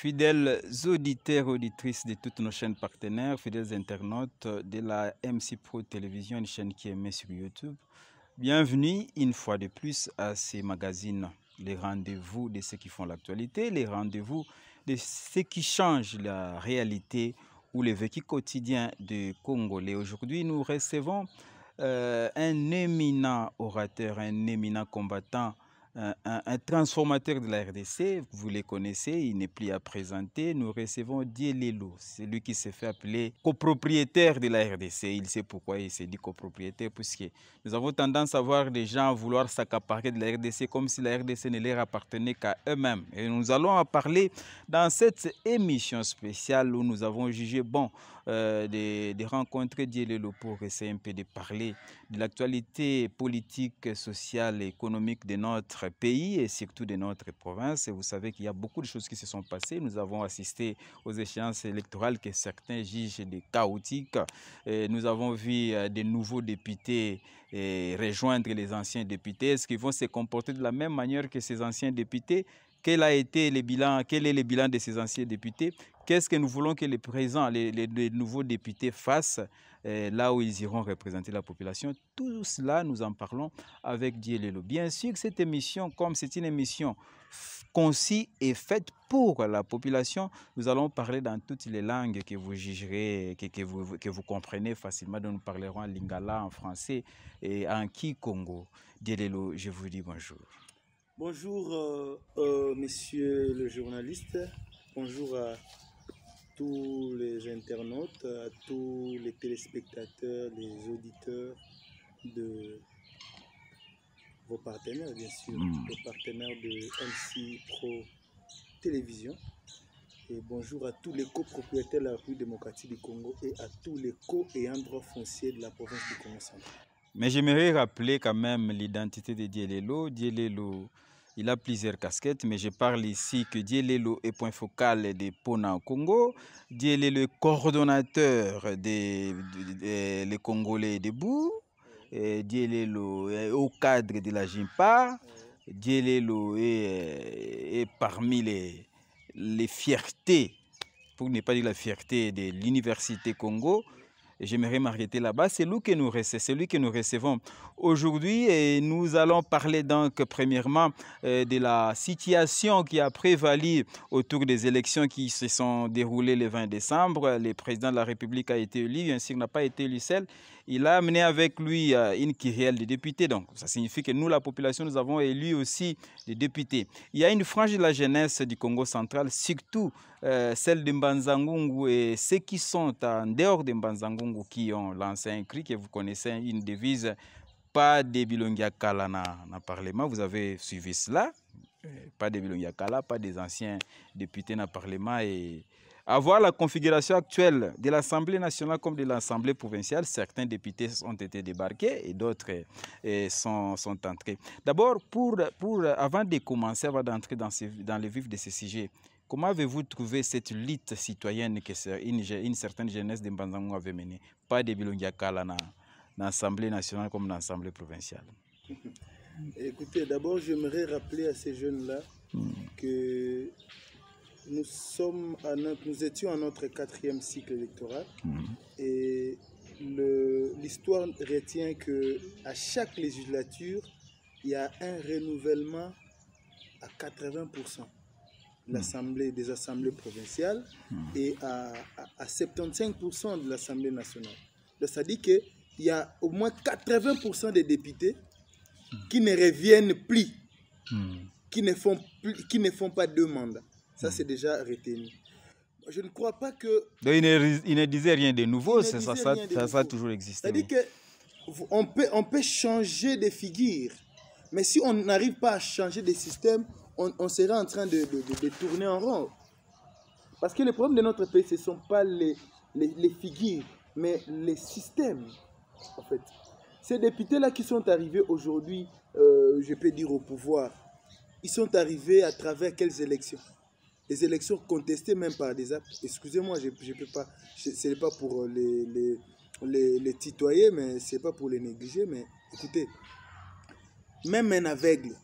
Fidèles auditeurs, auditrices de toutes nos chaînes partenaires, fidèles internautes de la MC Pro Télévision, une chaîne qui est mise sur YouTube. Bienvenue une fois de plus à ces magazines, les rendez-vous de ceux qui font l'actualité, les rendez-vous de ceux qui changent la réalité ou le vécu quotidien des Congolais. Aujourd'hui, nous recevons un éminent orateur, un éminent combattant, un transformateur de la RDC, vous le connaissez, il n'est plus à présenter. Nous recevons Dielelo, c'est lui qui s'est fait appeler copropriétaire de la RDC. Il sait pourquoi il s'est dit copropriétaire, puisque nous avons tendance à voir des gens vouloir s'accaparer de la RDC comme si la RDC ne leur appartenait qu'à eux-mêmes. Et nous allons en parler dans cette émission spéciale où nous avons jugé bon de rencontrer Dielelo pour essayer un peu de parler de l'actualité politique, sociale et économique de notre pays et surtout de notre province. Et vous savez qu'il y a beaucoup de choses qui se sont passées. Nous avons assisté aux échéances électorales que certains jugent des chaotiques. Et nous avons vu de nouveaux députés rejoindre les anciens députés. Est-ce qu'ils vont se comporter de la même manière que ces anciens députés? Quel est le bilan de ces anciens députés? Qu'est-ce que nous voulons que les présents, les nouveaux députés fassent là où ils iront représenter la population? Tout cela, nous en parlons avec Dielelo. Bien sûr que cette émission, comme c'est une émission concise et faite pour la population, nous allons parler dans toutes les langues que vous jugerez, que vous comprenez facilement. Donc nous parlerons en lingala, en français et en kikongo. Dielelo, je vous dis bonjour. Bonjour, monsieur le journaliste. Bonjour à tous les internautes, à tous les téléspectateurs, les auditeurs de vos partenaires, bien sûr, les partenaires de MC Pro Télévision. Et bonjour à tous les copropriétaires de la République démocratique du Congo et à tous les co-ayants droit foncier de la province du Congo central. Mais j'aimerais rappeler quand même l'identité de Dielelo. Dielelo, il a plusieurs casquettes, mais je parle ici que Dielelo est point focal des PONA au Congo. Dielelo est coordonnateur des Congolais debout. Dielelo est au cadre de la JIMPA. Dielelo est parmi les fiertés, pour ne pas dire la fierté de l'Université Congo. J'aimerais m'arrêter là-bas. C'est lui que nous recevons aujourd'hui et nous allons parler donc premièrement de la situation qui a prévalu autour des élections qui se sont déroulées le 20 décembre. Le président de la République a été élu, bien sûr, n'a pas été élu seul. Il a amené avec lui une kyrielle de députés. Donc, ça signifie que nous, la population, nous avons élu aussi des députés. Il y a une frange de la jeunesse du Congo central, surtout celle de Mbanzangungu et ceux qui sont en dehors de Mbanzangungu qui ont lancé un cri que vous connaissez, une devise, pas de Bilongia Kala dans Parlement. Vous avez suivi cela. Pas de Bilongia Kala, pas des anciens députés dans le Parlement. Et avoir la configuration actuelle de l'Assemblée nationale comme de l'Assemblée provinciale, certains députés ont été débarqués et d'autres sont entrés. D'abord, avant de commencer, avant d'entrer dans le vif de ce sujet, comment avez-vous trouvé cette lutte citoyenne que une certaine jeunesse de Mbanzangungu avait menée? Pas de Bilongia Kala dans l'Assemblée nationale comme dans l'Assemblée provinciale. Écoutez, d'abord, j'aimerais rappeler à ces jeunes-là que nous étions à notre 4e cycle électoral et l'histoire retient qu'à chaque législature, il y a un renouvellement à 80% des assemblées provinciales et à 75% de l'Assemblée nationale. Donc, ça dit qu'il y a au moins 80% des députés qui ne reviennent plus, qui ne font pas 2 mandats. Ça, c'est déjà retenu. Je ne crois pas que... Donc, il ne disait rien de nouveau, ça a toujours existé. C'est-à-dire qu'on peut changer de figure, mais si on n'arrive pas à changer de système, on sera en train de tourner en rond. Parce que le problème de notre pays, ce ne sont pas les figures, mais les systèmes, en fait. Ces députés-là qui sont arrivés aujourd'hui, je peux dire au pouvoir, ils sont arrivés à travers quelles élections? Des élections contestées même par des actes. Excusez-moi, je peux pas, ce n'est pas pour les tutoyer, mais ce n'est pas pour les négliger, mais écoutez, même un aveugle,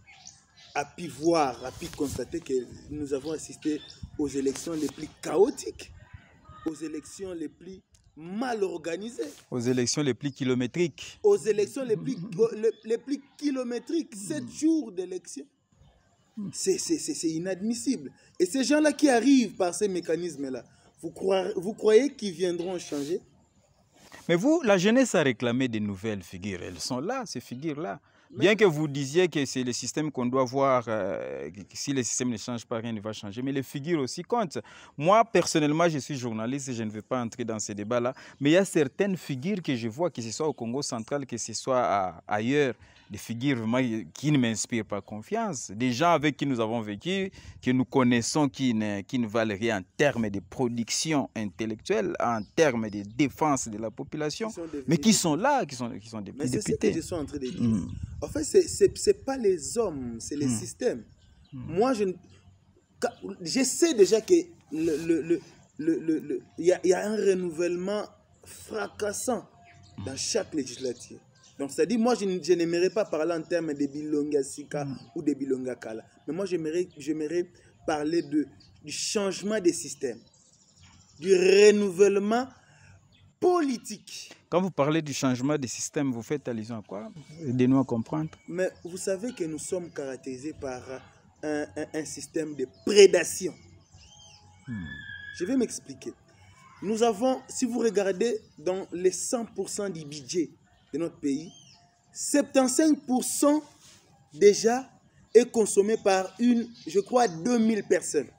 a pu voir, a pu constater que nous avons assisté aux élections les plus chaotiques, aux élections les plus mal organisées, aux élections les plus kilométriques. Aux élections les plus kilométriques, 7 jours d'élection. C'est inadmissible. Et ces gens-là qui arrivent par ces mécanismes-là, vous croyez qu'ils viendront changer? Mais vous, la jeunesse a réclamé de nouvelles figures. Elles sont là, ces figures-là. Bien que vous disiez que c'est le système qu'on doit voir, si le système ne change pas, rien ne va changer. Mais les figures aussi comptent. Moi, personnellement, je suis journaliste et je ne vais pas entrer dans ces débats-là. Mais il y a certaines figures que je vois, que ce soit au Congo central, que ce soit ailleurs, des figures vraiment qui ne m'inspirent pas confiance. Des gens avec qui nous avons vécu, que nous connaissons, qui ne valent rien en termes de production intellectuelle, en termes de défense de la population, mais qui sont là, qui sont des députés. Mais c'est ce que je suis en train de dire. En fait, ce n'est pas les hommes, c'est les systèmes. Moi, je sais déjà qu'il y a un renouvellement fracassant dans chaque législature. Donc, c'est-à-dire, moi, je n'aimerais pas parler en termes de Bilonga Sika ou de Bilonga Kala. Mais moi, j'aimerais parler du changement des systèmes, du renouvellement politique. Quand vous parlez du changement des systèmes, vous faites allusion à quoi? Aidez-nous à comprendre. Mais vous savez que nous sommes caractérisés par un système de prédation. Je vais m'expliquer. Nous avons, si vous regardez dans les 100% du budget de notre pays, 75% déjà est consommé par je crois, 2000 personnes.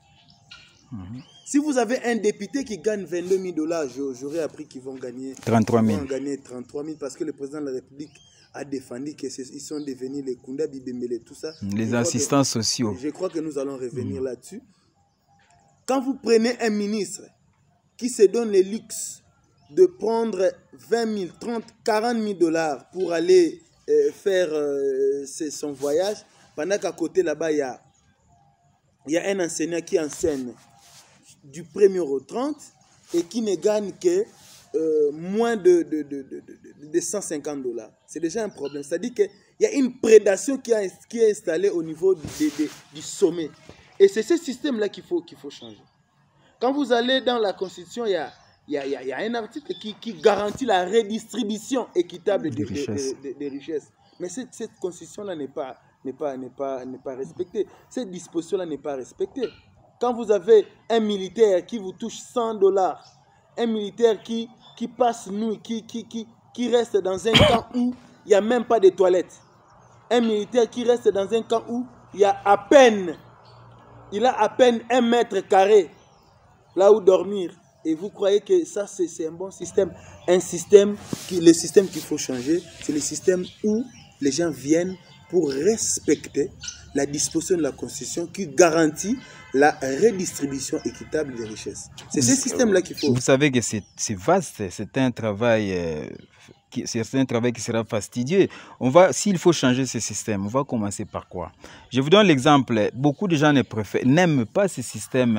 Si vous avez un député qui gagne 22 000 $, j'aurais appris qu'ils vont gagner 33 000. Ils vont gagner 33 000 parce que le président de la République a défendu qu'ils sont devenus les Kunda Bibemele, tout ça. Les assistants sociaux. Je crois que nous allons revenir là-dessus. Quand vous prenez un ministre qui se donne le luxe de prendre 20 000, 30, 40 000 $ pour aller faire son voyage, pendant qu'à côté là-bas, il y a un enseignant qui enseigne du 1er au 30 et qui ne gagne que moins de 150 $. C'est déjà un problème. C'est-à-dire qu'il y a une prédation qui est installée au niveau du sommet. Et c'est ce système-là qu'il faut changer. Quand vous allez dans la Constitution, il y a un article qui garantit la redistribution équitable des richesses. Mais cette Constitution-là n'est pas respectée. Cette disposition-là n'est pas respectée. Quand vous avez un militaire qui vous touche 100 $, un militaire qui passe nuit, qui reste dans un camp où il n'y a même pas de toilettes, un militaire qui reste dans un camp où il a à peine 1 mètre carré là où dormir, et vous croyez que ça c'est un bon système? Le système qu'il faut changer, c'est le système où les gens viennent pour respecter la disposition de la Constitution qui garantit la redistribution équitable des richesses. C'est ce système-là qu'il faut. Vous savez que c'est vaste, c'est un travail qui sera fastidieux. S'il faut changer ce système, on va commencer par quoi? Je vous donne l'exemple. Beaucoup de gens n'aiment pas ce système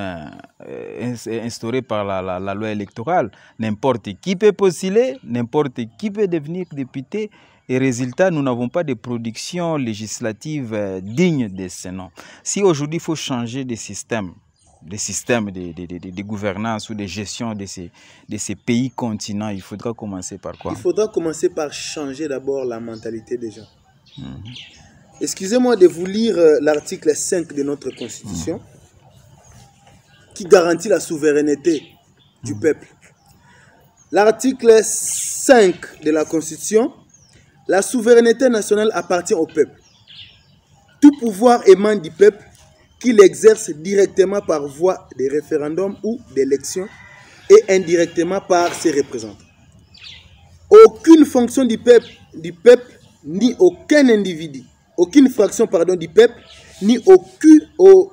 instauré par la loi électorale. N'importe qui peut postuler, n'importe qui peut devenir député. Et résultat, nous n'avons pas de production législative digne de ce nom. Si aujourd'hui il faut changer des systèmes de gouvernance ou de gestion de ces pays continents, il faudra commencer par quoi? Il faudra commencer par changer d'abord la mentalité des gens. Excusez-moi de vous lire l'article 5 de notre Constitution qui garantit la souveraineté du peuple. L'article 5 de la Constitution: la souveraineté nationale appartient au peuple. Tout pouvoir émane du peuple qui l'exerce directement par voie de référendum ou d'élection et indirectement par ses représentants. Aucune fonction du peuple ni aucun individu, aucune fraction du peuple ni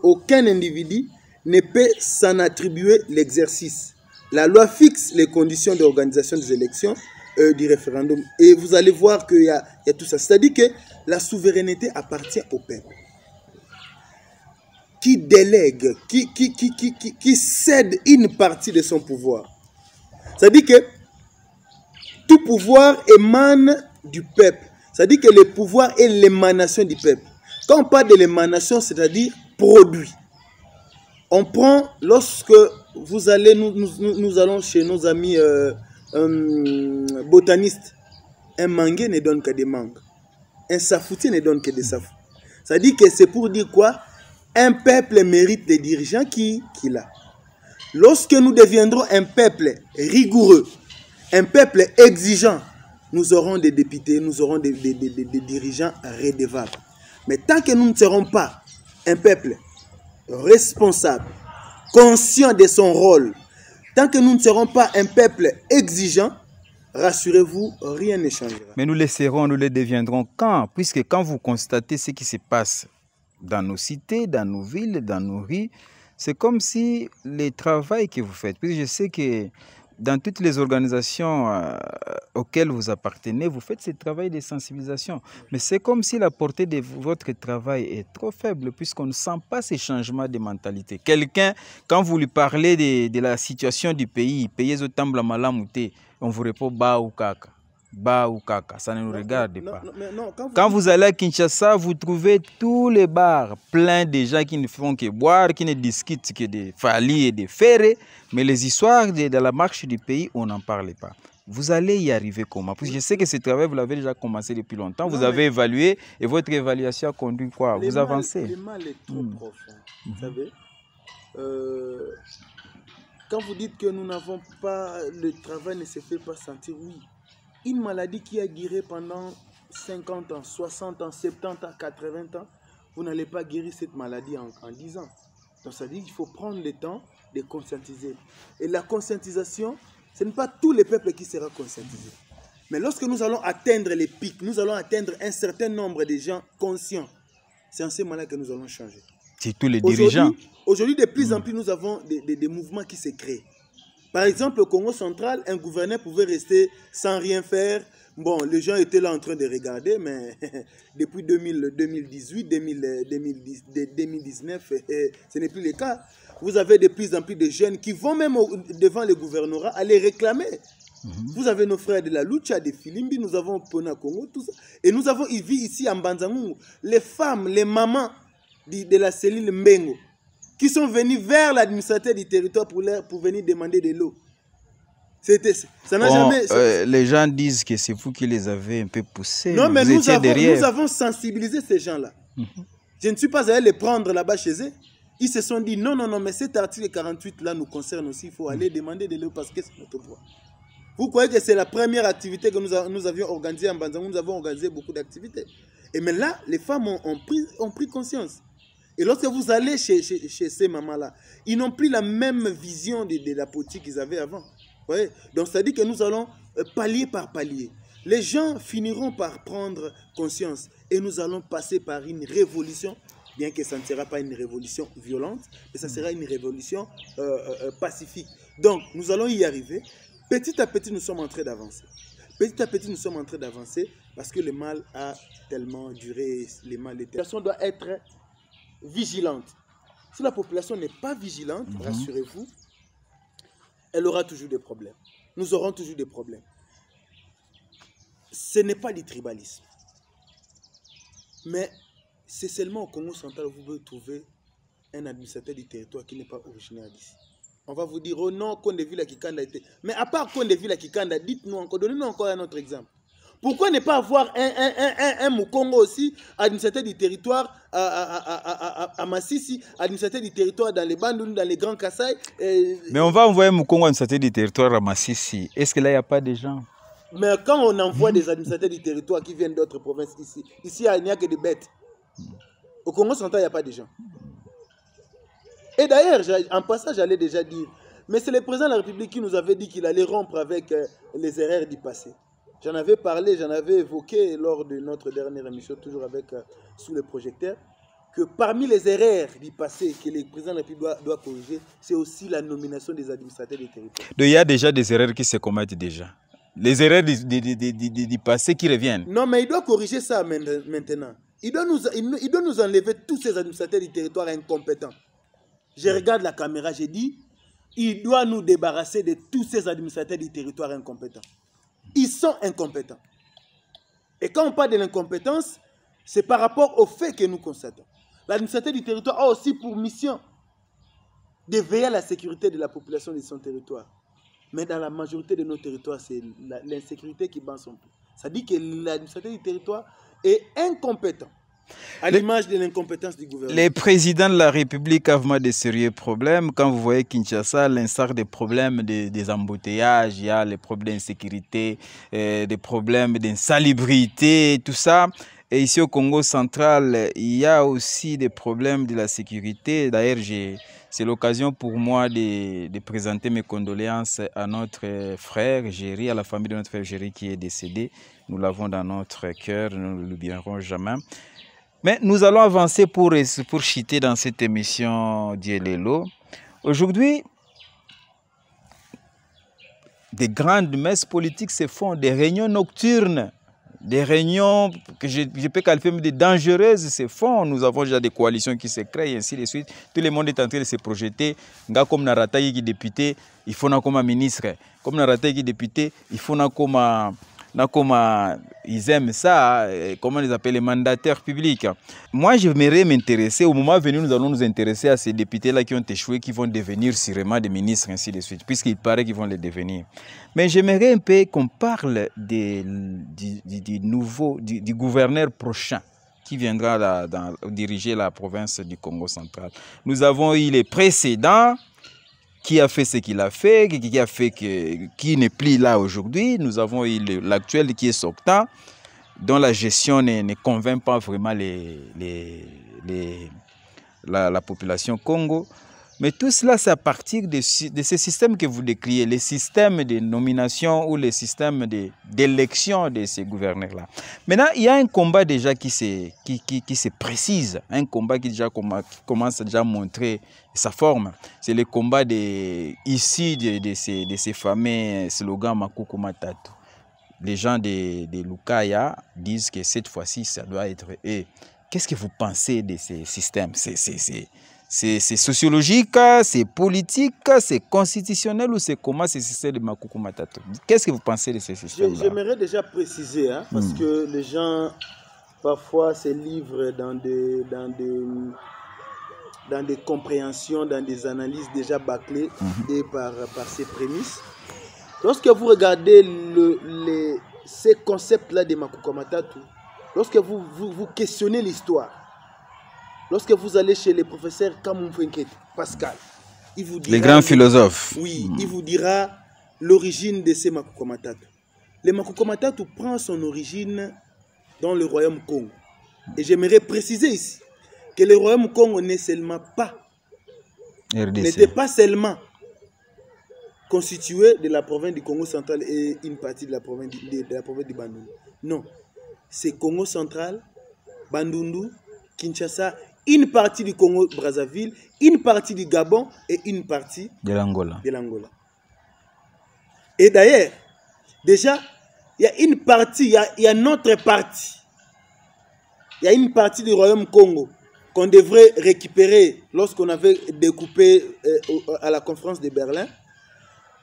aucun individu ne peut s'en attribuer l'exercice. La loi fixe les conditions d'organisation des élections, du référendum. Et vous allez voir qu'il y a tout ça. C'est-à-dire que la souveraineté appartient au peuple. Qui délègue, qui cède une partie de son pouvoir. C'est-à-dire que tout pouvoir émane du peuple. C'est-à-dire que le pouvoir est l'émanation du peuple. Quand on parle de l'émanation, c'est-à-dire produit. On prend, lorsque vous allez, nous allons chez nos amis botanistes, un manguier ne donne que des mangues. Un safoutier ne donne que des safous. Ça dit que c'est pour dire quoi? Un peuple mérite des dirigeants qu'il a. Lorsque nous deviendrons un peuple rigoureux, un peuple exigeant, nous aurons des députés, nous aurons des dirigeants redevables. Mais tant que nous ne serons pas un peuple responsable, conscient de son rôle, tant que nous ne serons pas un peuple exigeant, rassurez-vous, rien ne changera. Mais nous les serons, nous les deviendrons quand? Puisque quand vous constatez ce qui se passe dans nos cités, dans nos villes, dans nos rues, c'est comme si le travail que vous faites, puisque je sais que dans toutes les organisations auxquelles vous appartenez, vous faites ce travail de sensibilisation. Mais c'est comme si la portée de votre travail est trop faible, puisqu'on ne sent pas ces changements de mentalité. Quelqu'un, quand vous lui parlez de la situation du pays, on vous répond « Ba ou Kaka ». Ba ou Kaka, ça ne nous regarde pas. Quand vous allez à Kinshasa, vous trouvez tous les bars pleins de gens qui ne font que boire, qui ne discutent que de Fali et de Ferré. Mais les histoires de la marche du pays, on n'en parle pas. Vous allez y arriver comment? Parce que je sais que ce travail, vous l'avez déjà commencé depuis longtemps. Vous avez évalué et votre évaluation a conduit quoi? Vous avancez. Le mal est trop profond. Vous savez, quand vous dites que nous n'avons pas, le travail ne se fait pas sentir, oui. Une maladie qui a duré pendant 50 ans, 60 ans, 70 ans, 80 ans, vous n'allez pas guérir cette maladie en 10 ans. Donc ça dit qu'il faut prendre le temps de conscientiser. Et la conscientisation, ce n'est pas tous les peuples qui seront conscientisés. Mais lorsque nous allons atteindre les pics, nous allons atteindre un certain nombre de gens conscients, c'est en ce moment-là que nous allons changer. C'est tous les dirigeants. Aujourd'hui, de plus en plus, nous avons des mouvements qui se créent. Par exemple, au Congo central, un gouverneur pouvait rester sans rien faire. Bon, les gens étaient là en train de regarder, mais depuis 2018, 2019, ce n'est plus le cas. Vous avez de plus en plus de jeunes qui vont même devant le gouvernorat aller réclamer. Vous avez nos frères de la Lucha, de Filimbi, nous avons Pona Congo, tout ça. Et nous avons ici en Banzangou, les femmes, les mamans de la cellule Mbengo, qui sont venus vers l'administrateur du territoire pour venir demander de l'eau. Ça n'a jamais... les gens disent que c'est vous qui les avez un peu poussés. Non, mais nous avons sensibilisé ces gens-là. Je ne suis pas allé les prendre là-bas chez eux. Ils se sont dit, non, mais cet article 48-là nous concerne aussi. Il faut aller demander de l'eau parce que c'est notre droit. Vous croyez que c'est la première activité que nous avions organisée en Banzangou? Nous avons organisé beaucoup d'activités. Et mais là, les femmes ont pris conscience. Et lorsque vous allez chez ces mamans-là, ils n'ont plus la même vision de la politique qu'ils avaient avant. Ouais. Donc, ça dit que nous allons palier par palier. Les gens finiront par prendre conscience et nous allons passer par une révolution, bien que ça ne sera pas une révolution violente, mais ça sera une révolution pacifique. Donc, nous allons y arriver. Petit à petit, nous sommes en train d'avancer. Petit à petit, nous sommes en train d'avancer parce que le mal a tellement duré. La population doit être vigilante. Si la population n'est pas vigilante, rassurez-vous, elle aura toujours des problèmes. Nous aurons toujours des problèmes. Ce n'est pas du tribalisme. Mais c'est seulement au Congo central que vous pouvez trouver un administrateur du territoire qui n'est pas originaire d'ici. On va vous dire, oh non, Kondeville Kikanda était... Mais à part Kondeville Kikanda, dites-nous encore, donnez-nous encore un autre exemple. Pourquoi ne pas avoir un Mukongo aussi, administrateur du territoire à Massissi, administrateur du territoire dans les Bandounes, dans les Grands Kassai Mais on va envoyer Mukongo administrateur du territoire à Massissi. Est-ce que là, il n'y a pas de gens? Mais quand on envoie des administrateurs du territoire qui viennent d'autres provinces ici, il n'y a que des bêtes. Au Congo central, il n'y a pas de gens. Et d'ailleurs, en passant, j'allais déjà dire, mais c'est le président de la République qui nous avait dit qu'il allait rompre avec les erreurs du passé. J'en avais parlé, j'en avais évoqué lors de notre dernière émission, toujours avec sous le projecteur, que parmi les erreurs du passé que le président de la République doit corriger, c'est aussi la nomination des administrateurs des territoires. Donc il y a déjà des erreurs qui se commettent déjà. Les erreurs du passé qui reviennent. Non, mais il doit corriger ça maintenant. Il doit nous enlever tous ces administrateurs du territoire incompétents. Je regarde la caméra, j'ai dit, il doit nous débarrasser de tous ces administrateurs du territoire incompétents. Ils sont incompétents. Et quand on parle de l'incompétence, C'est par rapport au fait que nous constatons. L'administrateur du territoire a aussi pour mission de veiller à la sécurité de la population de son territoire. Mais dans la majorité de nos territoires, c'est l'insécurité qui bat son pouls. Ça dit que l'administrateur du territoire est incompétent, à l'image de l'incompétence du gouvernement. Les présidents de la République ont vraiment de sérieux problèmes. Quand vous voyez Kinshasa, l'instar des problèmes des embouteillages, il y a les problèmes d'insécurité, des problèmes d'insalubrité, tout ça. Et ici au Congo central, il y a aussi des problèmes de la sécurité. D'ailleurs, c'est l'occasion pour moi de présenter mes condoléances à notre frère Géry, à la famille de notre frère Géry qui est décédé. Nous l'avons dans notre cœur, nous ne l'oublierons jamais. Mais nous allons avancer pour chiter dans cette émission d'Yelelo. Aujourd'hui, des grandes messes politiques se font, des réunions nocturnes, des réunions que je peux qualifier de dangereuses se font. Nous avons déjà des coalitions qui se créent et ainsi de suite. Tout le monde est en train de se projeter. Comme Narata qui est député, il faut comme ministre. Comme Narata qui est député, il faut comme ils aiment ça, comment ils appellent les mandataires publics. Moi, j'aimerais m'intéresser, au moment venu, nous allons nous intéresser à ces députés-là qui ont échoué, qui vont devenir sûrement des ministres, ainsi de suite, puisqu'il paraît qu'ils vont les devenir. Mais j'aimerais un peu qu'on parle du gouverneur prochain qui viendra diriger la province du Congo central. Nous avons eu les précédents, qui a fait ce qu'il a fait, qui n'est plus là aujourd'hui. Nous avons eu l'actuel qui est sortant, dont la gestion ne convainc pas vraiment la population Congo. Mais tout cela, c'est à partir de ces systèmes que vous décriez, les systèmes de nomination ou les systèmes d'élection de ces gouverneurs-là. Maintenant, il y a un combat déjà qui se précise, un combat qui commence déjà à montrer sa forme. C'est le combat ici de ces fameux slogans Makuku Matatu. Les gens de Lukaya disent que cette fois-ci, ça doit être eux. Qu'est-ce que vous pensez de ces systèmes? C'est sociologique, c'est politique, c'est constitutionnel ou c'est comment ces systèmes de Makuku Matatu? Qu'est-ce que vous pensez de ces systèmes-là? J'aimerais déjà préciser, parce que les gens parfois se livrent dans des compréhensions, dans des analyses déjà bâclées et par ces prémices. Lorsque vous regardez ces concepts-là de Makuku Matatu, lorsque vous questionnez l'histoire, lorsque vous allez chez le professeur Kamou Mfwenkete, Pascal, il vous dira... Les grands philosophes. Oui, il vous dira l'origine de ces Makuku Matatu. Le Makuku Matatu prend son origine dans le royaume Congo. Et j'aimerais préciser ici que le royaume Congo n'était pas seulement constitué de la province du Congo central et une partie de la province du Bandundu. Non, c'est Congo central, Bandundu, Kinshasa, une partie du Congo-Brazzaville, une partie du Gabon et une partie de l'Angola. Et d'ailleurs, déjà, il y a une partie, il y a notre partie. Il y a une partie du royaume Congo qu'on devrait récupérer lorsqu'on avait découpé à la conférence de Berlin.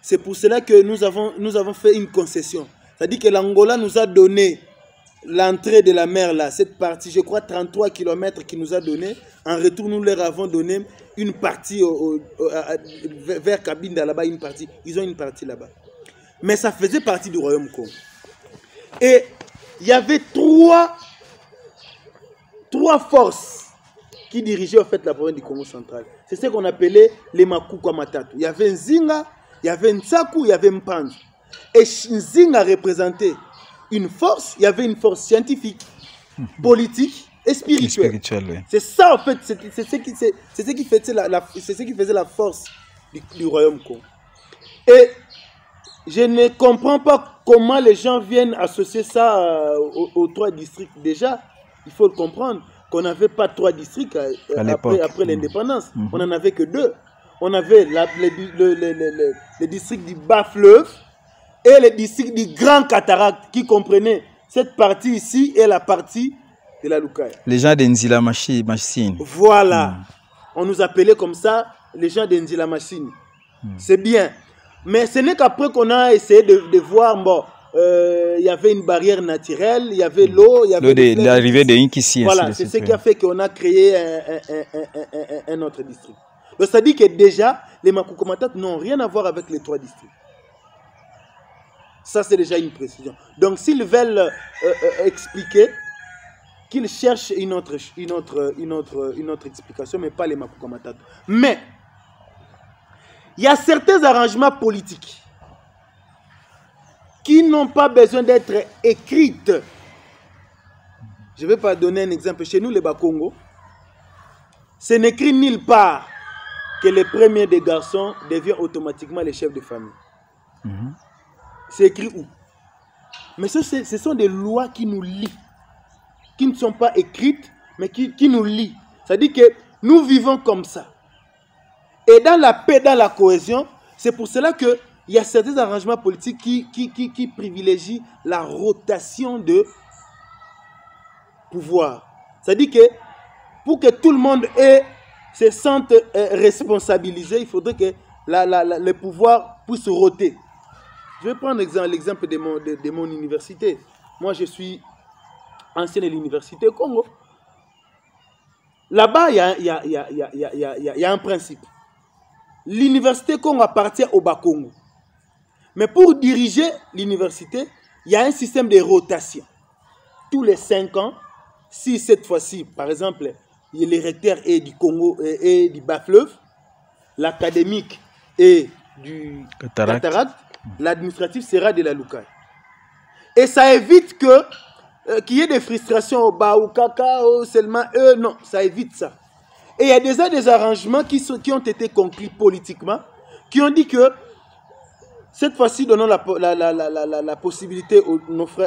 C'est pour cela que nous avons fait une concession. C'est-à-dire que l'Angola nous a donné l'entrée de la mer là, cette partie, je crois 33 km qui nous a donné. En retour, nous leur avons donné une partie vers Kabinda là-bas, une partie. Ils ont une partie là-bas. Mais ça faisait partie du royaume Congo. Et il y avait trois forces qui dirigeaient en fait la province du Congo central. C'est ce qu'on appelait les Makuku Matatu. Il y avait Nzinga, il y avait Nsaku, il y avait Mpanzu. Et Nzinga représentait une force, il y avait une force scientifique, politique et spirituelle. Oui. C'est ça en fait, c'est ce qui faisait la force du royaume Congo. Et je ne comprends pas comment les gens viennent associer ça aux trois districts. Déjà, il faut le comprendre qu'on n'avait pas trois districts après l'indépendance. On n'en avait que deux. On avait le district du Bas-Fleuve et le district du Grand Cataracte qui comprenait cette partie ici et la partie de la Lukaya. Les gens d'Nzila Machine. Voilà. On nous appelait comme ça les gens d'Nzila Machine. C'est bien. Mais ce n'est qu'après qu'on a essayé de voir, bon, il y avait une barrière naturelle, il y avait l'eau, il y avait l'arrivée de Inkissi. Voilà, c'est ce qui a fait qu'on a créé un autre district. Donc ça dit que déjà, les Makukomatat n'ont rien à voir avec les 3 districts. Ça, c'est déjà une précision. Donc s'ils veulent expliquer, qu'ils cherchent une autre explication, mais pas les Makukomatat. Mais, il y a certains arrangements politiques qui n'ont pas besoin d'être écrites. Je ne vais pas donner un exemple. Chez nous, les Bakongo, c'est n'écrit nulle part que les premiers des garçons deviennent automatiquement les chefs de famille. C'est écrit où? Mais ce sont des lois qui nous lient, qui ne sont pas écrites, mais qui nous lient. Ça dit que nous vivons comme ça. Et dans la paix, dans la cohésion, c'est pour cela qu'il y a certains arrangements politiques qui privilégient la rotation de pouvoir. Ça dit que pour que tout le monde se sente responsabilisé, il faudrait que le pouvoir puisse roter. Je vais prendre l'exemple de mon université. Moi, je suis ancien de l'université Congo. Là-bas, il y a un principe. L'université Congo appartient au Bas-Congo. Mais pour diriger l'université, il y a un système de rotation. Tous les 5 ans, si cette fois-ci, par exemple, le recteur est du Congo et du Bas-Fleuve, l'académique est du Cataracte, l'administratif sera de la Lukai. Et ça évite qu'il y ait des frustrations au bas ou caca, seulement eux, non, ça évite ça. Et il y a déjà des arrangements qui ont été conclus politiquement, qui ont dit que cette fois-ci, donnons la possibilité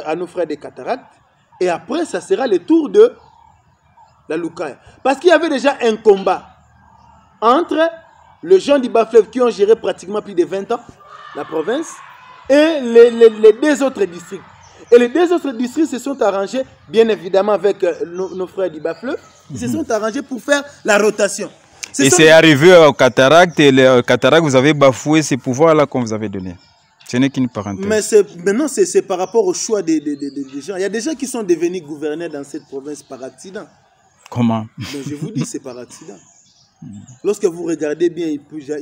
à nos frères des cataractes, et après, ça sera le tour de la Lukai. Parce qu'il y avait déjà un combat entre les gens du Bas-Fleuve qui ont géré pratiquement plus de 20 ans la province et les 2 autres districts. Et les 2 autres districts se sont arrangés, bien évidemment avec nos frères du Bas-Fleuve, ils se sont arrangés pour faire la rotation. C'est arrivé au Cataracte, et le Cataracte, vous avez bafoué ces pouvoirs-là qu'on vous avait donnés. Ce n'est qu'une parenthèse. Mais maintenant, c'est par rapport au choix des gens. Il y a des gens qui sont devenus gouverneurs dans cette province par accident. Comment? Donc, je vous dis, c'est par accident. Lorsque vous regardez bien, il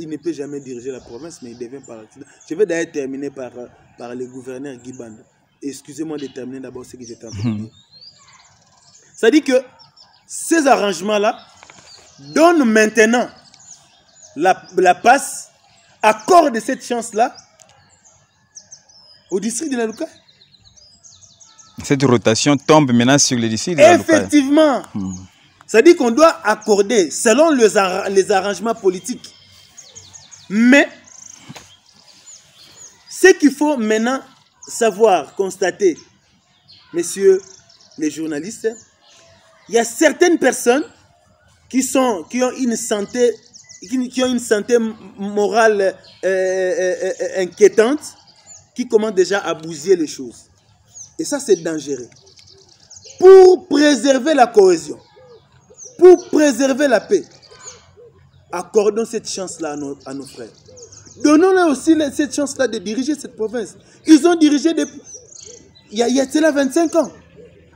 ne peut jamais diriger la province, mais il devient par accident. Je vais d'ailleurs terminer par le gouverneur Guy Bandou. Excusez-moi de terminer d'abord ce que j'étais en train de dire. Ça dit que ces arrangements-là donnent maintenant la passe, accordent cette chance-là au district de la Lukai. Cette rotation tombe maintenant sur le district de la Lukai. Effectivement. Ça dit qu'on doit accorder selon les arrangements politiques. Mais ce qu'il faut maintenant savoir, constater, messieurs les journalistes, il y a certaines personnes qui ont une santé morale inquiétante, qui commencent déjà à bousiller les choses. Et ça, c'est dangereux. Pour préserver la cohésion, pour préserver la paix, accordons cette chance-là à nos frères. Donnons-leur aussi cette chance-là de diriger cette province. Ils ont dirigé depuis... Il y a cela 25 ans.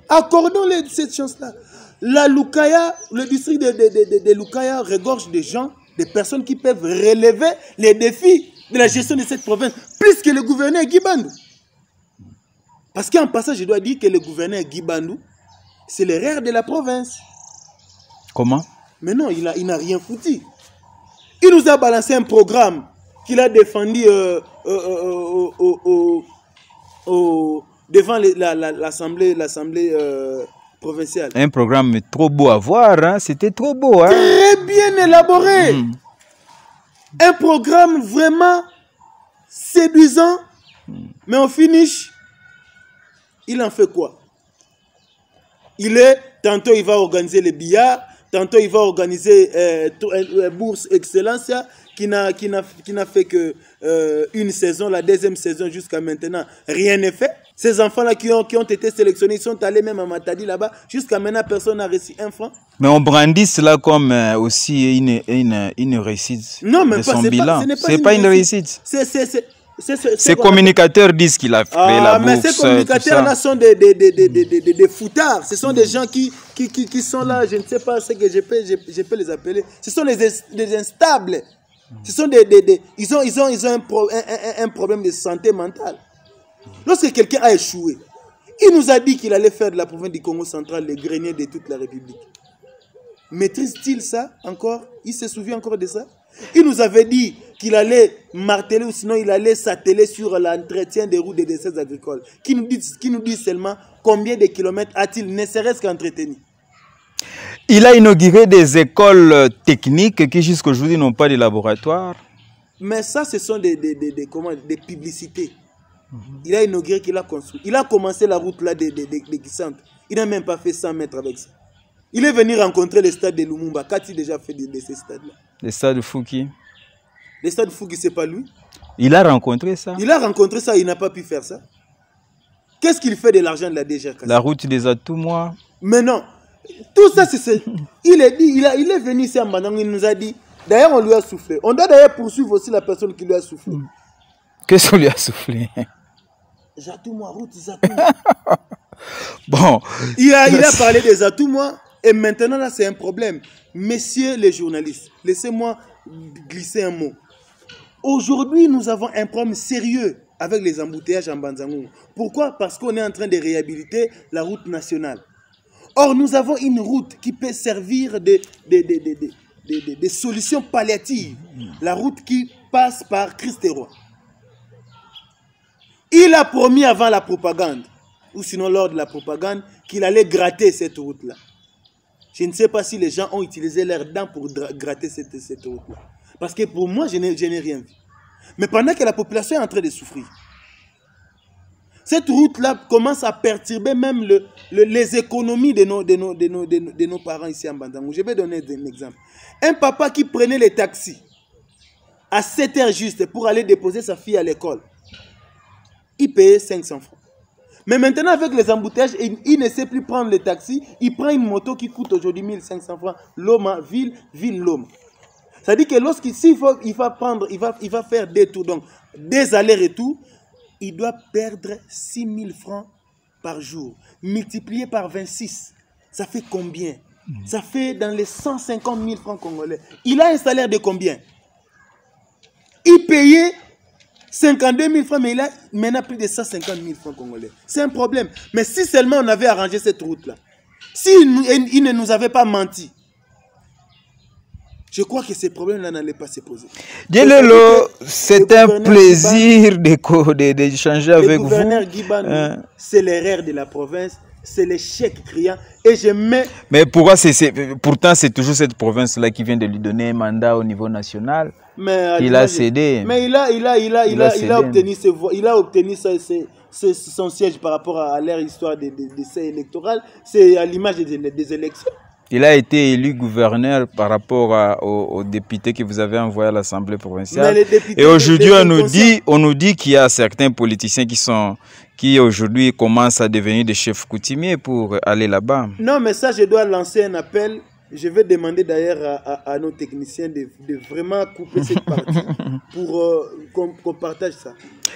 Accordons-leur cette chance-là. La Lukaya, le district de Lukaya regorge des gens, des personnes qui peuvent relever les défis de la gestion de cette province, plus que le gouverneur Guy Bandou. Parce qu'en passant, je dois dire que le gouverneur Guy Bandou, c'est l'erreur de la province. Comment? Mais non, il n'a rien foutu. Il nous a balancé un programme qu'il a défendu devant l'Assemblée provinciale. Un programme trop beau à voir, hein? C'était trop beau. Hein? Très bien élaboré. Un programme vraiment séduisant. Mais au finish, il en fait quoi? Tantôt il va organiser les billards, tantôt il va organiser bourse excellence qui n'a fait que une saison, la deuxième saison jusqu'à maintenant, rien n'est fait. Ces enfants-là qui ont été sélectionnés, ils sont allés même à Matadi là-bas, jusqu'à maintenant personne n'a reçu un franc. Mais on brandit cela comme aussi une réussite. Non, mais de son bilan. C'est pas une réussite. Ces communicateurs disent qu'il a créé la bourse. Mais ces communicateurs-là sont des foutards. Ce sont des gens qui sont là, je ne sais pas ce que je peux les appeler. Ce sont des instables. Ce sont ils ont un problème de santé mentale. Lorsque quelqu'un a échoué, il nous a dit qu'il allait faire de la province du Congo central le grenier de toute la République. Maîtrise-t-il ça encore? Il se souvient encore de ça? Il nous avait dit qu'il allait marteler ou sinon il allait s'atteler sur l'entretien des routes des déserts agricoles. Qui nous dit seulement combien de kilomètres a-t-il, ne serait-ce qu'entretenu. Il a inauguré des écoles techniques qui jusqu'à aujourd'hui n'ont pas de laboratoire. Mais ça, ce sont des publicités. Il a inauguré, qu'il a construit. Il a commencé la route là de Guissante. Il n'a même pas fait 100 mètres avec ça. Il est venu rencontrer le stade de Lumumba. Qu'a-t-il déjà fait de ces stades-là? Le stade de Fouki. Le stade de Fouki, c'est pas lui. Il a rencontré ça. Il a rencontré ça, il n'a pas pu faire ça. Qu'est-ce qu'il fait de l'argent de la DGK? La route des Atoumois. Mais non. Tout ça, c'est... Il est venu ici en Bandang, il nous a dit... D'ailleurs, on lui a soufflé. On doit d'ailleurs poursuivre aussi la personne qui lui a soufflé. Qu'est-ce qu'on lui a soufflé? Zatoumois, route Zatoumois. Bon. Il a parlé des Zatoumois. Et maintenant, là, c'est un problème. Messieurs les journalistes, laissez-moi glisser un mot. Aujourd'hui, nous avons un problème sérieux avec les embouteillages en Banzangou. Pourquoi? Parce qu'on est en train de réhabiliter la route nationale. Or, nous avons une route qui peut servir de solutions palliatives. La route qui passe par Christ-Roi. Il a promis avant la propagande, ou sinon lors de la propagande, qu'il allait gratter cette route-là. Je ne sais pas si les gens ont utilisé leurs dents pour gratter cette route-là. Parce que pour moi, je n'ai rien vu. Mais pendant que la population est en train de souffrir, cette route-là commence à perturber même les économies de nos parents ici en Bandangou. Je vais donner un exemple. Un papa qui prenait les taxis à 7 heures juste pour aller déposer sa fille à l'école, il payait 500 francs. Mais maintenant, avec les embouteillages, il ne sait plus prendre les taxis. Il prend une moto qui coûte aujourd'hui 1500 francs. Loma, ville, Loma. Ça dit que lorsqu'il va faire des tours, donc des allers-retours, il doit perdre 6000 francs par jour. Multiplié par 26, ça fait combien? Ça fait dans les 150 000 francs congolais. Il a un salaire de combien? Il payait 52 000 francs, mais il a maintenant plus de 150 000 francs congolais. C'est un problème. Mais si seulement on avait arrangé cette route-là, si il ne nous avait pas menti, je crois que ces problèmes-là n'allaient pas se poser. Dielelo, c'est un plaisir d'échanger avec vous. Le gouverneur Guiban, c'est l'erreur de la province, c'est l'échec criant. Et je mets... Mais pourtant, c'est toujours cette province-là qui vient de lui donner un mandat au niveau national. Mais, il a cédé. Mais il a obtenu ses voix, il a obtenu son siège par rapport à leur histoire des essais électoraux. C'est à l'image des élections. Il a été élu gouverneur par rapport aux députés que vous avez envoyés à l'Assemblée provinciale. Et aujourd'hui, on nous dit qu'il y a certains politiciens qui aujourd'hui commencent à devenir des chefs coutumiers pour aller là-bas. Non, mais ça, je dois lancer un appel. Je vais demander d'ailleurs à nos techniciens de vraiment couper cette partie pour qu'on partage ça.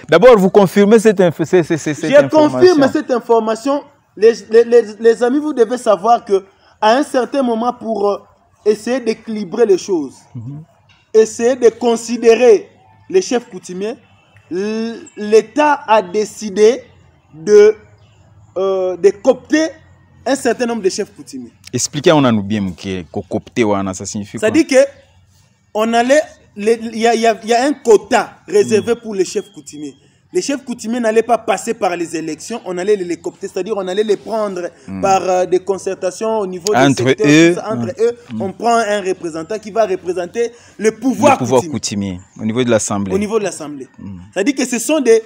D'abord, vous confirmez cette information? Je confirme cette information. Les amis, vous devez savoir que à un certain moment, pour essayer d'équilibrer les choses, essayer de considérer les chefs coutumiers, l'État a décidé de coopter un certain nombre de chefs coutumiers. Expliquez-on à nous bien que coopter, ça signifie quoi? Ça dit que il y a un quota réservé pour les chefs coutumiers. Les chefs coutumiers n'allaient pas passer par les élections, on allait les coopter, c'est-à-dire on allait les prendre par des concertations au niveau des secteurs. Entre eux, on prend un représentant qui va représenter le pouvoir coutumier au niveau de l'Assemblée. Au niveau de l'Assemblée. C'est-à-dire que ce sont des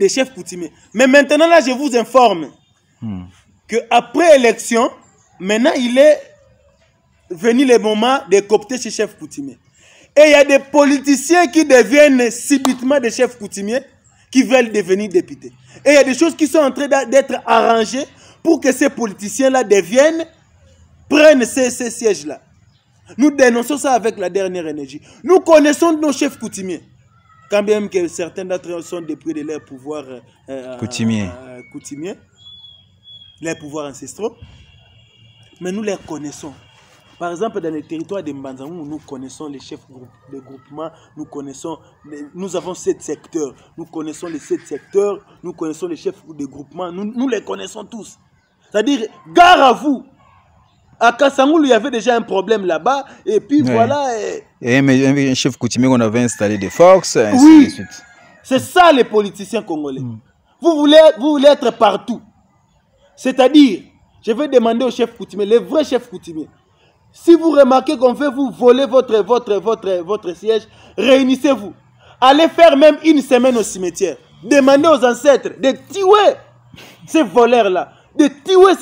chefs coutumiers. Mais maintenant, là, je vous informe qu'après élection, maintenant, il est venu le moment de coopter ces chefs coutumiers. Et il y a des politiciens qui deviennent subitement des chefs coutumiers qui veulent devenir députés. Et il y a des choses qui sont en train d'être arrangées pour que ces politiciens-là prennent ces sièges-là. Nous dénonçons ça avec la dernière énergie. Nous connaissons nos chefs coutumiers. Quand bien même que certains d'entre eux sont dépouillés de leur pouvoir coutumier, leurs pouvoirs ancestraux. Mais nous les connaissons. Par exemple, dans les territoires de Mbanzangou, nous connaissons les chefs de groupement, nous avons 7 secteurs. Nous connaissons les 7 secteurs, nous connaissons les chefs de groupement, nous les connaissons tous. C'est-à-dire, gare à vous. À Kassangoul, il y avait déjà un problème là-bas, et puis voilà. Et un chef coutumier qu'on avait installé des forces, ainsi de suite. C'est ça les politiciens congolais. Vous voulez être partout. C'est-à-dire, je vais demander aux chefs coutumiers, les vrais chefs coutumiers, si vous remarquez qu'on veut vous voler votre siège, réunissez-vous. Allez faire même une semaine au cimetière. Demandez aux ancêtres de tuer ces voleurs-là, de tuer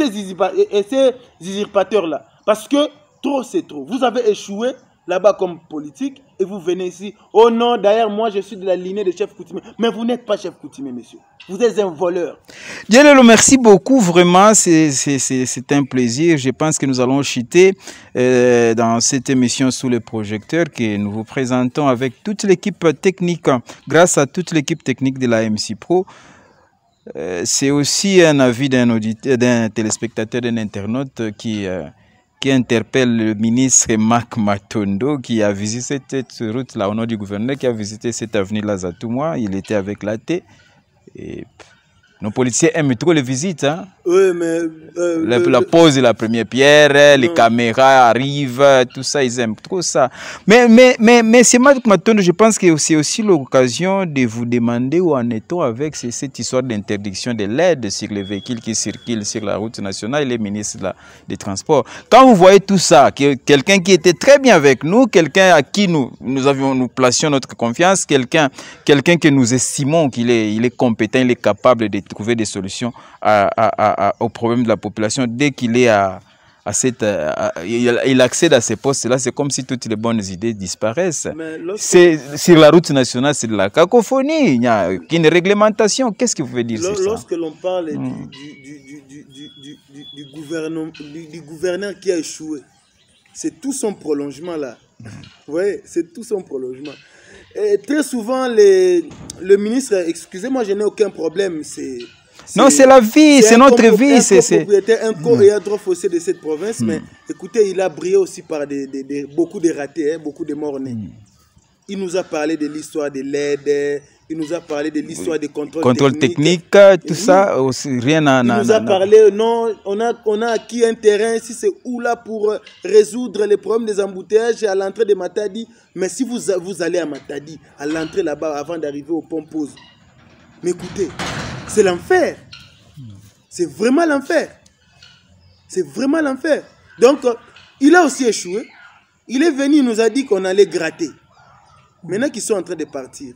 ces usurpateurs-là. Parce que trop, c'est trop. Vous avez échoué là-bas comme politique et vous venez ici. Oh non, d'ailleurs, moi, je suis de la lignée des chefs coutumiers. Mais vous n'êtes pas chef coutumier, monsieur. Vous êtes un voleur. Diallo, merci beaucoup. Vraiment, c'est un plaisir. Je pense que nous allons chuter dans cette émission sous le projecteur que nous vous présentons avec toute l'équipe technique. Grâce à toute l'équipe technique de la MC Pro. C'est aussi un avis d'un auditeur, d'un téléspectateur, d'un internaute qui interpelle le ministre Marc Matondo qui a visité cette route-là au nom du gouverneur, qui a visité cette avenue-là Zatouma. Il était avec la T. Et nos policiers aiment trop les visites. Hein? Oui, mais... la pose de la première pierre, les caméras arrivent, tout ça, ils aiment trop ça. Mais c'est Marc Matondo, je pense que c'est aussi l'occasion de vous demander où en est-on avec cette histoire d'interdiction de l'aide sur les véhicules qui circulent sur la route nationale et les ministres des Transports. Quand vous voyez tout ça, quelqu'un qui était très bien avec nous, quelqu'un à qui nous placions notre confiance, quelqu'un que nous estimons qu'il est compétent, il est capable de trouver des solutions au problème de la population, dès qu'il est il accède à ces postes-là, c'est comme si toutes les bonnes idées disparaissent. Sur la route nationale, c'est de la cacophonie, il n'y a aucune réglementation. Qu'est-ce que vous voulez dire sur ça? Lorsque l'on parle du gouverneur qui a échoué, c'est tout son prolongement là. Oui, c'est tout son prolongement. Et très souvent, le ministre, excusez-moi, je n'ai aucun problème, non, c'est la vie, c'est notre vie. C'est un co-et-droit fossé de cette province, mais écoutez, il a brillé aussi par beaucoup de ratés, hein, beaucoup de morts-nés. Il nous a parlé de l'histoire de l'aide, il nous a parlé de l'histoire des contrôles techniques, tout ça, aussi, rien à... Il nous a parlé, non, on a acquis un terrain, si c'est où là pour résoudre les problèmes des embouteillages à l'entrée de Matadi, mais si vous allez à Matadi, à l'entrée là-bas, avant d'arriver au pont Pose, mais écoutez, c'est l'enfer. C'est vraiment l'enfer. C'est vraiment l'enfer. Donc, il a aussi échoué. Il est venu, il nous a dit qu'on allait gratter. Maintenant qu'ils sont en train de partir.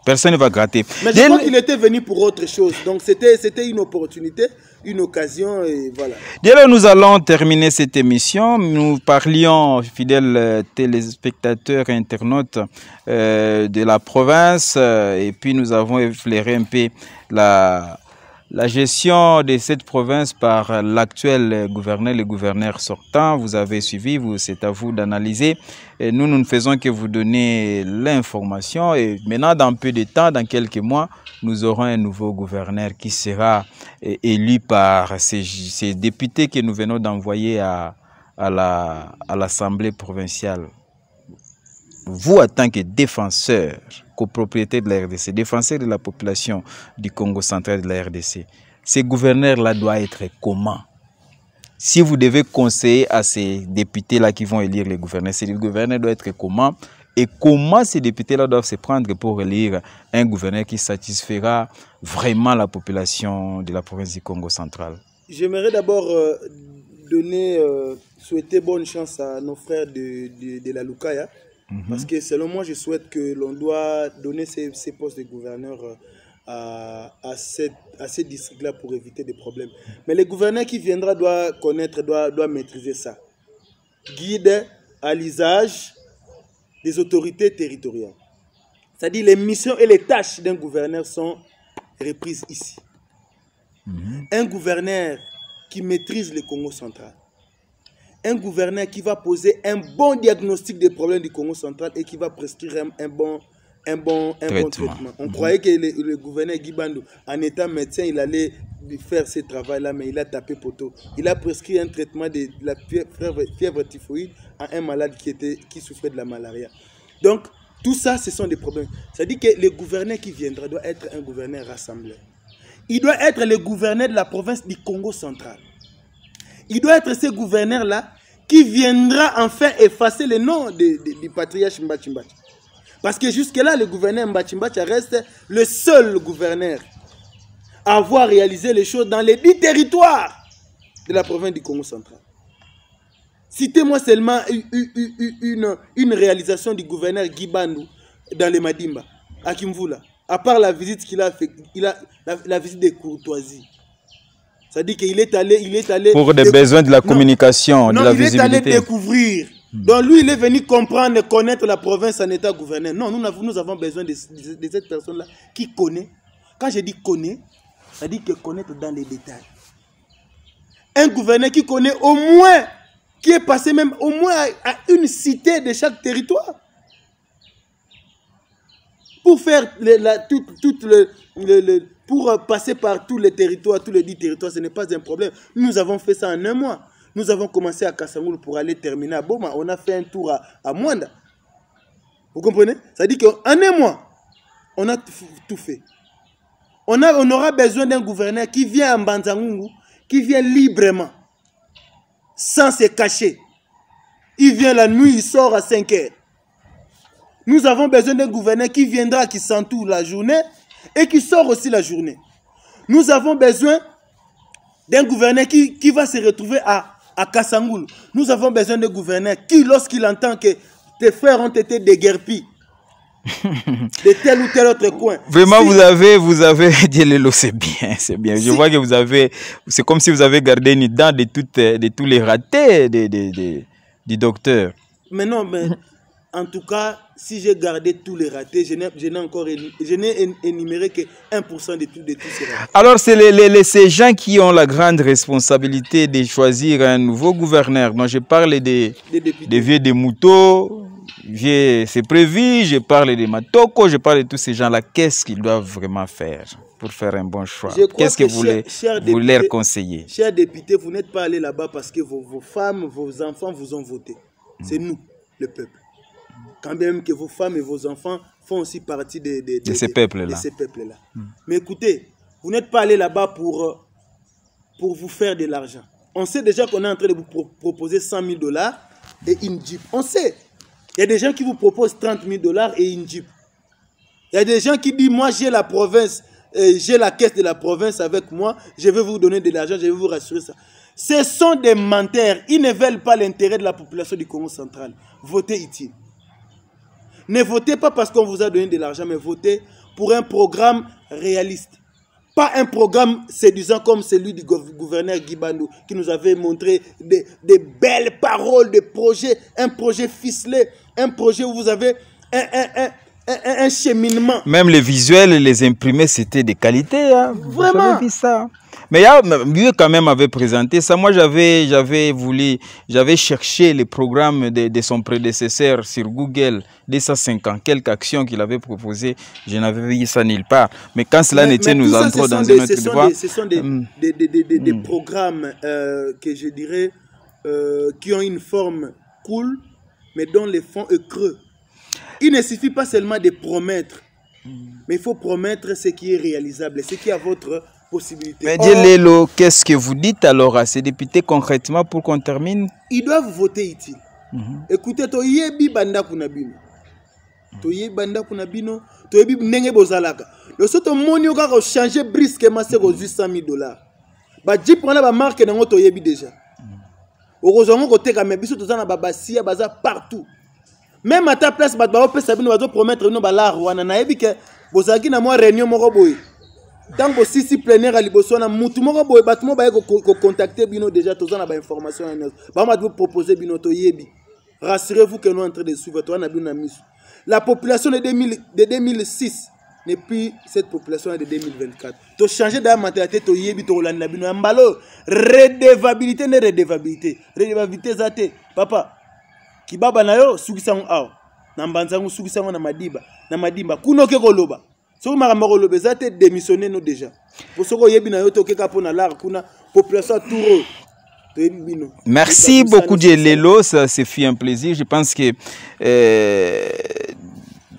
Personne ne va gratter. Mais je crois qu'il était venu pour autre chose. Donc, c'était une opportunité, une occasion, et voilà. Dès là, nous allons terminer cette émission. Nous parlions, fidèles téléspectateurs et internautes, de la province. Et puis, nous avons effleuré un peu la gestion de cette province par l'actuel gouverneur, le gouverneur sortant. Vous avez suivi, c'est à vous d'analyser. Nous ne faisons que vous donner l'information. Et maintenant, dans peu de temps, dans quelques mois, nous aurons un nouveau gouverneur qui sera élu par ces députés que nous venons d'envoyer à l'Assemblée provinciale. Vous, en tant que défenseur, copropriétaire de la RDC, défenseur de la population du Congo central de la RDC, ces gouverneurs-là doivent être comment? Si vous devez conseiller à ces députés-là qui vont élire les gouverneurs, ces gouverneurs doivent être comment? Et comment ces députés-là doivent se prendre pour élire un gouverneur qui satisfera vraiment la population de la province du Congo central? J'aimerais d'abord souhaiter bonne chance à nos frères de la Lukaya. Parce que selon moi, je souhaite que l'on doit donner ces postes de gouverneur à ces districts-là pour éviter des problèmes. Mais le gouverneur qui viendra doit connaître, doit maîtriser ça. Guide à l'usage des autorités territoriales. C'est-à-dire les missions et les tâches d'un gouverneur sont reprises ici. Un gouverneur qui maîtrise le Congo central. un gouverneur qui va poser un bon diagnostic des problèmes du Congo central et qui va prescrire un bon traitement. On croyait que le gouverneur Guy Bandou, en étant médecin, il allait faire ce travail-là, mais il a tapé poteau. Il a prescrit un traitement de la fièvre typhoïde à un malade qui souffrait de la malaria. Donc, tout ça, ce sont des problèmes. C'est-à-dire que le gouverneur qui viendra doit être un gouverneur rassembleur. Il doit être le gouverneur de la province du Congo central. Il doit être ce gouverneur-là qui viendra enfin effacer le nom du patriarche Mbachi Mbachi. Parce que jusque-là, le gouverneur Mbachi Mbachi reste le seul gouverneur à avoir réalisé les choses dans les 10 territoires de la province du Congo central. Citez-moi seulement une réalisation du gouverneur Guy Bandou dans les Madimba, à Kimvula. À part la visite qu'il a fait, la visite de courtoisie. C'est-à-dire qu'il est allé... Pour des besoins de la communication, de la visibilité. Il est allé découvrir. Donc lui, il est venu comprendre et connaître la province en état gouverneur. Non, nous avons besoin de cette personne-là qui connaît. Quand je dis connaît, c'est-à-dire que connaître dans les détails. Un gouverneur qui connaît au moins, qui est passé même au moins à une cité de chaque territoire. Pour faire pour passer par tous les territoires, tous les 10 territoires, ce n'est pas un problème. Nous avons fait ça en un mois. Nous avons commencé à Kassangoul pour aller terminer à Boma. On a fait un tour à Mwanda. Vous comprenez? Ça dit qu'en un mois, on a tout fait. On aura besoin d'un gouverneur qui vient à Mbanzangungu, qui vient librement, sans se cacher. Il vient la nuit, il sort à 5 heures. Nous avons besoin d'un gouverneur qui viendra, qui s'entoure la journée et qui sort aussi la journée. Nous avons besoin d'un gouverneur qui va se retrouver à Kassangoul. Nous avons besoin d'un gouverneur qui, lorsqu'il entend que tes frères ont été déguerpis de tel ou tel autre coin. Vraiment, si... vous avez dit Lelo, c'est bien, c'est bien. Je vois que vous avez, c'est comme si vous avez gardé une dent de tous les ratés du docteur. Mais non, mais en tout cas, si j'ai gardé tous les ratés, je n'ai énuméré que 1% de tous ces ratés. Alors, c'est ces gens qui ont la grande responsabilité de choisir un nouveau gouverneur. Moi, je parle des vieux des Mouto, c'est prévu, je parle des Matoko, je parle de tous ces gens-là. Qu'est-ce qu'ils doivent vraiment faire pour faire un bon choix? Qu'est-ce que vous leur conseillez? Chers députés, vous n'êtes pas allés là-bas parce que vos femmes, vos enfants vous ont voté. C'est nous, le peuple. Quand même que vos femmes et vos enfants font aussi partie de ces peuples-là. Mais écoutez, vous n'êtes pas allé là-bas pour vous faire de l'argent. On sait déjà qu'on est en train de vous proposer $100 000 et une Jeep. On sait. Il y a des gens qui vous proposent $30 000 et une Jeep. Il y a des gens qui disent, moi j'ai la province, j'ai la caisse de la province avec moi, je vais vous donner de l'argent, je vais vous rassurer ça. Ce sont des menteurs. Ils ne veulent pas l'intérêt de la population du Congo central. Votez utile. Ne votez pas parce qu'on vous a donné de l'argent, mais votez pour un programme réaliste. Pas un programme séduisant comme celui du gouverneur Guy Bandou qui nous avait montré des belles paroles, des projets, un projet ficelé, un projet où vous avez un cheminement. Même les visuels et les imprimés, c'était de qualité. Hein. Vraiment. J'avais vu ça. Mais mieux quand même avait présenté ça. Moi, j'avais cherché les programmes de son prédécesseur sur Google, 250 quelques actions qu'il avait proposées. Je n'avais vu ça nulle part. Mais quand cela n'était, nous entrons dans une autre voie. Ce sont des programmes que je dirais qui ont une forme cool, mais dont le fond est creux. Il ne suffit pas seulement de promettre, mais il faut promettre ce qui est réalisable, ce qui est à votre possibilité. Mais Lelo, qu'est-ce que vous dites alors à ces députés concrètement pour qu'on termine? Ils doivent voter utile. Écoutez, toyebi banda kunabino. Toyebi banda kunabino, toyebi nenge bozalaka. Le soto moni oka ko changer brusquement c'est ko $800 000. Ba Jeep on a ba marque nango toyebi déjà. Heureusement ko teka mais biso tozana ba basia baza partout. Même à ta place ba ba pesa bino bazo promettre no ba la wana na yebi ke bozaki na moi réunion moko boy. Tant que si plenaire à Libosona, Moutumoro boy batmo ba ko contacter bino déjà tozana ba information ba ma vous proposer bino to yebi. Rassurez-vous que nous sommes en train de suivre toi na bino na misu. La population de 2006 depuis cette population de 2024. Tu changer de mentalité, tu yebi to landa bino mbalo redevabilité ne redevabilité. Redevabilité zate papa kibaba na yo sukisango aw. Na mbanzango sukisango na madiba. Kuno ke koloba. So makambo koloba zate démissionner no déjà. Pour ce ko yebi na yo to ke ka pona lar kuna population touro. Merci beaucoup Djelelo, ça c'est fait un plaisir. Je pense que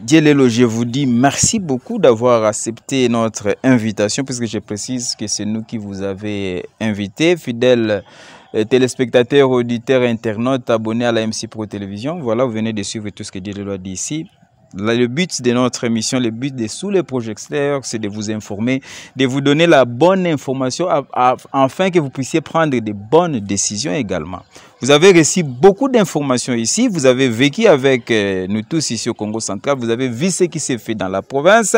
Djelelo, je vous dis merci beaucoup d'avoir accepté notre invitation, puisque je précise que c'est nous qui vous avez invité, fidèles téléspectateurs, auditeurs, internautes, abonnés à la MC Pro Télévision. Voilà, vous venez de suivre tout ce que Djelelo a dit ici. Le but de notre émission, le but de Sous les projecteurs, c'est de vous informer, de vous donner la bonne information afin que vous puissiez prendre de bonnes décisions également. Vous avez reçu beaucoup d'informations ici, vous avez vécu avec nous tous ici au Congo central, vous avez vu ce qui s'est fait dans la province,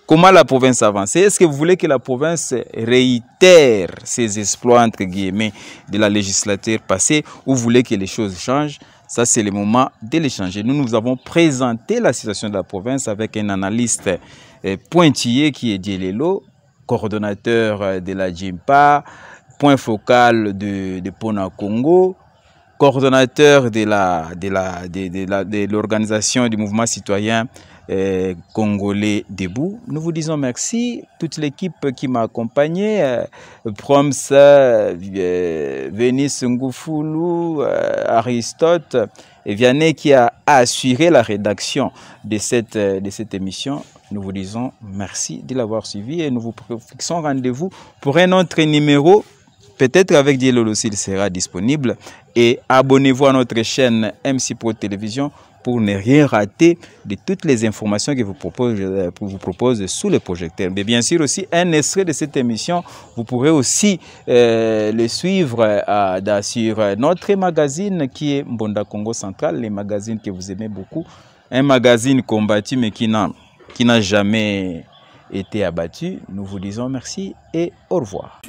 comment la province avance. Est-ce que vous voulez que la province réitère ses exploits entre guillemets de la législature passée ou vous voulez que les choses changent? Ça, c'est le moment de l'échanger. Nous avons présenté la situation de la province avec un analyste pointillé qui est Djelelo, coordonnateur de la JIMPA, point focal de Pona Congo, coordonnateur de l'organisation du mouvement citoyen congolais debout. Nous vous disons merci. Toute l'équipe qui m'a accompagné, Proms, Vénis Ngoufoulou, Aristote et Vianney qui a assuré la rédaction de cette émission. Nous vous disons merci de l'avoir suivi et nous vous fixons rendez-vous pour un autre numéro. Peut-être avec Djelelo aussi, il sera disponible. Et abonnez-vous à notre chaîne MC Pro Télévision pour ne rien rater de toutes les informations que vous propose sous le projecteur. Mais bien sûr aussi, un extrait de cette émission, vous pourrez aussi le suivre sur notre magazine qui est Mbonda Congo Central, les magazines que vous aimez beaucoup. Un magazine combattu mais qui n'a jamais été abattu. Nous vous disons merci et au revoir.